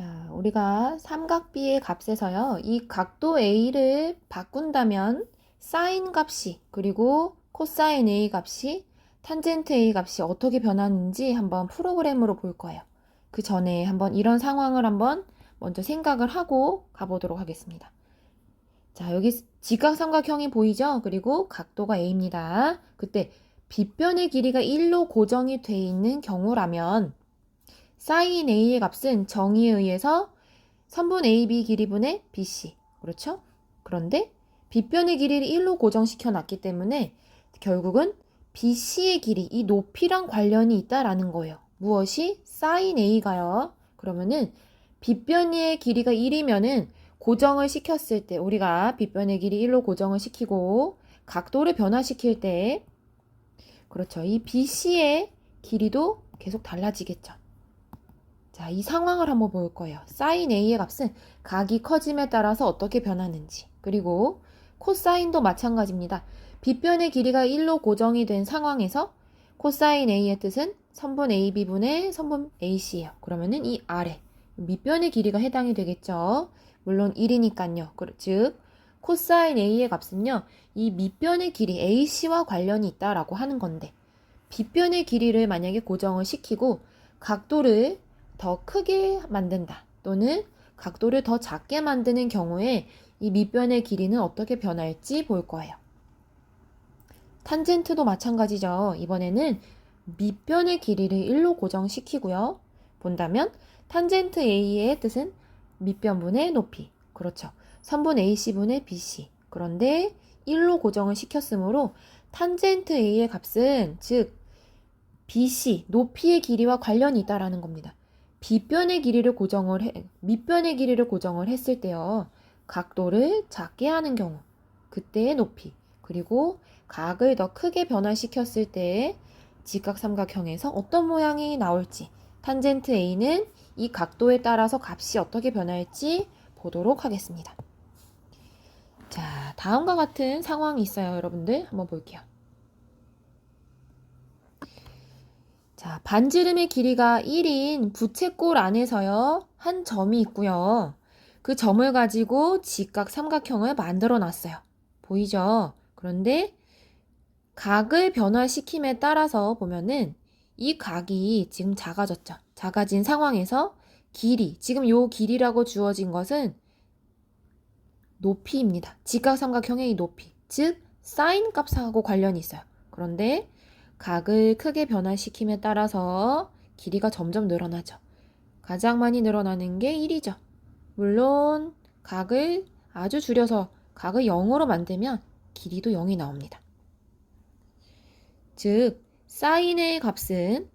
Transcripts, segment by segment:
자, 우리가 삼각비의 값에서요, 이 각도 A를 바꾼다면 사인 값이, 그리고 코사인 A 값이, 탄젠트 A 값이 어떻게 변하는지 한번 프로그램으로 볼 거예요. 그 전에 한번 이런 상황을 한번 먼저 생각을 하고 가보도록 하겠습니다. 자, 여기 직각삼각형이 보이죠? 그리고 각도가 A입니다. 그때 빗변의 길이가 1로 고정이 돼 있는 경우라면 사인 A의 값은 정의에 의해서 선분 AB 길이분의 BC. 그렇죠? 그런데 빗변의 길이를 1로 고정시켜 놨기 때문에 결국은 BC의 길이, 이 높이랑 관련이 있다라는 거예요. 무엇이? 사인 A가요. 그러면은 빗변의 길이가 1이면은 고정을 시켰을 때 우리가 빗변의 길이 1로 고정을 시키고 각도를 변화시킬 때 그렇죠. 이 BC의 길이도 계속 달라지겠죠. 자, 이 상황을 한번 볼 거예요. 사인 A의 값은 각이 커짐에 따라서 어떻게 변하는지. 그리고 코사인도 마찬가지입니다. 빗변의 길이가 1로 고정이 된 상황에서 코사인 A의 뜻은 선분 AB분의 선분 AC예요. 그러면은 이 아래 밑변의 길이가 해당이 되겠죠. 물론 1이니까요. 즉 코사인 A의 값은요. 이 밑변의 길이 AC와 관련이 있다라고 하는 건데 빗변의 길이를 만약에 고정을 시키고 각도를 더 크게 만든다 또는 각도를 더 작게 만드는 경우에 이 밑변의 길이는 어떻게 변할지 볼 거예요. 탄젠트도 마찬가지죠. 이번에는 밑변의 길이를 1로 고정시키고요. 본다면 탄젠트 A의 뜻은 밑변분의 높이. 그렇죠. 선분 AC분의 BC. 그런데 1로 고정을 시켰으므로 탄젠트 A의 값은 즉 BC, 높이의 길이와 관련이 있다라는 겁니다. 밑변의 길이를 고정을 했을 때요. 각도를 작게 하는 경우, 그때의 높이, 그리고 각을 더 크게 변화시켰을 때 직각삼각형에서 어떤 모양이 나올지, 탄젠트 A는 이 각도에 따라서 값이 어떻게 변할지 보도록 하겠습니다. 자, 다음과 같은 상황이 있어요, 여러분들. 한번 볼게요. 자, 반지름의 길이가 1인 부채꼴 안에서요, 한 점이 있고요. 그 점을 가지고 직각 삼각형을 만들어 놨어요. 보이죠? 그런데 각을 변화시킴에 따라서 보면은 이 각이 지금 작아졌죠. 작아진 상황에서 길이, 지금 요 길이라고 주어진 것은 높이입니다. 직각삼각형의 이 높이, 즉 사인 값하고 관련이 있어요. 그런데 각을 크게 변화시킴에 따라서 길이가 점점 늘어나죠. 가장 많이 늘어나는 게 1이죠. 물론 각을 아주 줄여서 각을 0으로 만들면 길이도 0이 나옵니다. 즉 사인의 값은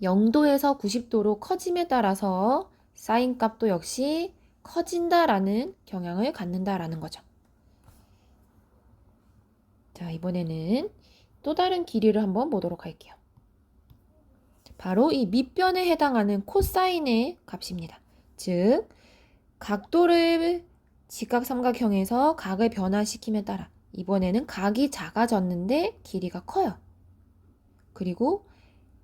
0도에서 90도로 커짐에 따라서 사인 값도 역시 커진다라는 경향을 갖는다라는 거죠. 자, 이번에는 또 다른 길이를 한번 보도록 할게요. 바로 이 밑변에 해당하는 코사인의 값입니다. 즉, 각도를 직각삼각형에서 각을 변화시킴에 따라 이번에는 각이 작아졌는데 길이가 커요. 그리고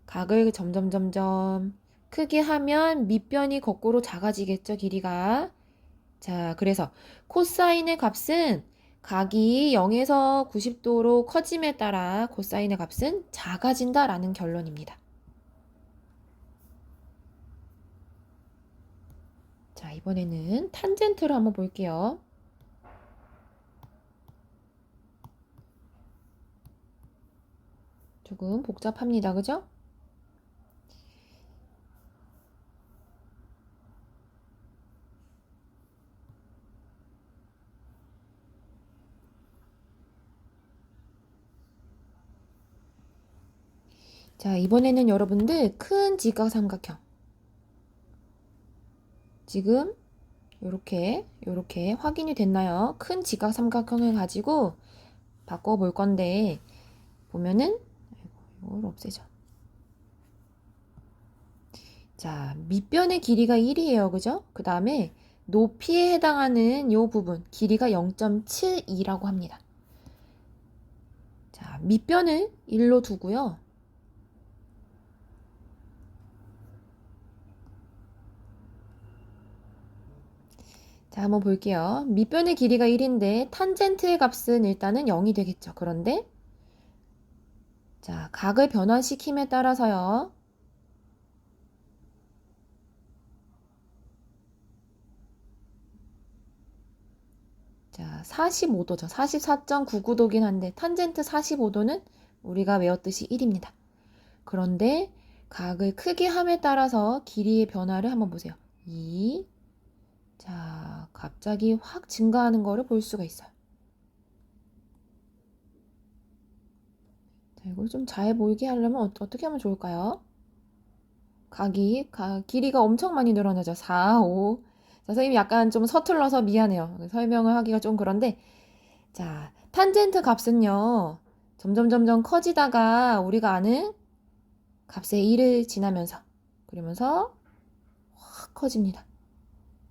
각을 점점 크게 하면 밑변이 거꾸로 작아지겠죠, 길이가. 자, 그래서 코사인의 값은 각이 0에서 90도로 커짐에 따라 코사인의 값은 작아진다라는 결론입니다. 자, 이번에는 탄젠트를 한번 볼게요. 조금 복잡합니다. 그죠? 자, 이번에는 여러분들 큰 직각삼각형. 지금 요렇게 확인이 됐나요? 큰 직각삼각형을 가지고 바꿔볼 건데 보면은 이걸 없애죠. 자, 밑변의 길이가 1이에요. 그죠? 그 다음에 높이에 해당하는 요 부분 길이가 0.72라고 합니다. 자, 밑변을 1로 두고요. 자, 한번 볼게요. 밑변의 길이가 1인데 탄젠트의 값은 일단은 0이 되겠죠. 그런데 자, 각을 변화시킴에 따라서요. 자, 45도죠. 44.99도긴 한데 탄젠트 45도는 우리가 외웠듯이 1입니다. 그런데 각을 크게 함에 따라서 길이의 변화를 한번 보세요. 2. 자, 갑자기 확 증가하는 거를 볼 수가 있어요. 자, 이걸 좀 잘 보이게 하려면 어떻게 하면 좋을까요? 길이가 엄청 많이 늘어나죠. 4, 5. 자, 선생님이 약간 좀 서툴러서 미안해요. 설명을 하기가 좀 그런데, 자, 탄젠트 값은요, 점점 커지다가 우리가 아는 값의 1을 지나면서, 그러면서 확 커집니다.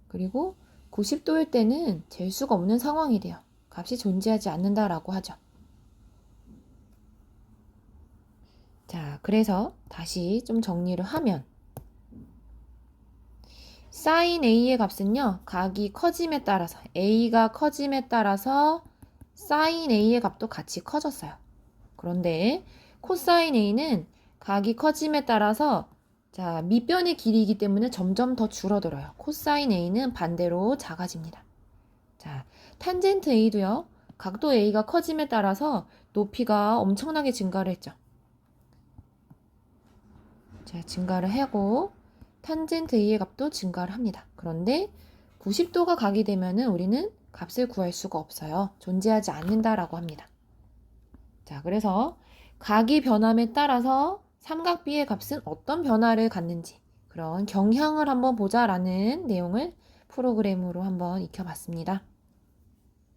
그리고 90도일 때는 잴 수가 없는 상황이 돼요. 값이 존재하지 않는다라고 하죠. 자, 그래서 다시 좀 정리를 하면, sin A의 값은요, 각이 커짐에 따라서, A가 커짐에 따라서 sin A의 값도 같이 커졌어요. 그런데 코사인 A는 각이 커짐에 따라서 자, 밑변의 길이이기 때문에 점점 더 줄어들어요. 코사인 A는 반대로 작아집니다. 자, 탄젠트 A도요, 각도 A가 커짐에 따라서 높이가 엄청나게 증가를 했죠. 자, 증가를 하고 탄젠트 A의 값도 증가를 합니다. 그런데 90도가 각이 되면은 우리는 값을 구할 수가 없어요. 존재하지 않는다라고 합니다. 자, 그래서 각이 변함에 따라서 삼각비의 값은 어떤 변화를 갖는지 그런 경향을 한번 보자라는 내용을 프로그램으로 한번 익혀봤습니다.